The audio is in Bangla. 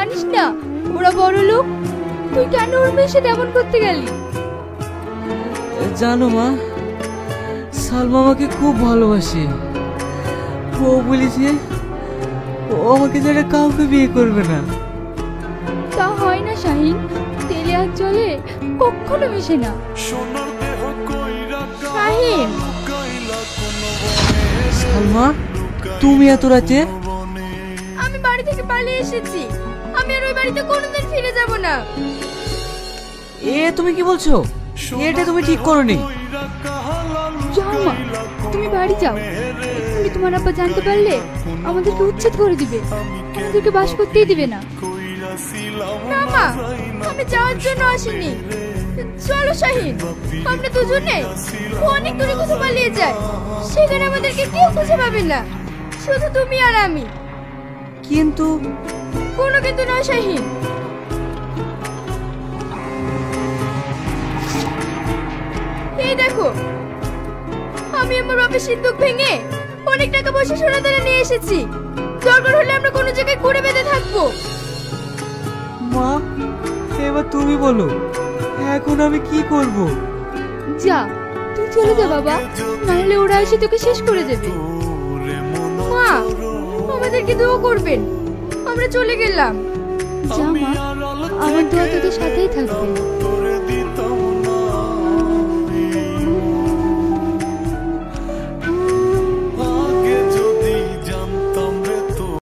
জানিস না ওরা বড় লোক? তুই কেন ওর মেয়ের সাথে এমন করতে গেলি? জানো মা, সালমা আমাকে খুব ভালোবাসে। ও বলেছে ও আমাকে ছাড়া কাউকে বিয়ে করবে না। তা হয় না শাহিন, তেলে আর জলে কখনো মিশে না। শাহিন, সালমা, তুমি এত রাতে? আমি বাড়ি থেকে পালিয়ে এসেছি। আমি আর ওই বাড়িতে কোনোদিন ফিরে যাব না। এ তুমি কি বলছো? এটা তুমি ঠিক করোনি। যাও মা, তুমি বাড়ি যাও। এক্ষুনি তোমার আব্বা জানতে পারলে আমাদেরকে উচ্ছেদ করে দিবে, আমাদেরকে বাস করতেই দিবে না। না মা, আমি যাওয়ার জন্য আসিনি। চলো শাহিন, আমরা দুজনে অনেক দূরে কোথাও পালিয়ে যাই। সেখানে আমাদেরকে কেউ খুঁজে পাবে না, শুধু তুমি আর আমি। কিন্তু কোনো কিন্তু নয় শাহিন। এই দেখো, আমি আমার বাপের সিন্দুক ভেঙে অনেক টাকা পয়সা সোনা দানা নিয়ে এসেছি। দরকার হলে আমরা কোনো জায়গায় ঘুরে বেঁধে থাকবো। মা, এবার তুমি বলো, এখন আমি কি করব? যা, তুই চলে যা বাবা, নাহলে ওরা এসে তোকে শেষ করে দেবে। মা, আমাদেরকে দোয়া করবেন। আমরা চলে গেলাম। যা মা, আমার দোয়া তোদের সাথেই থাকবে।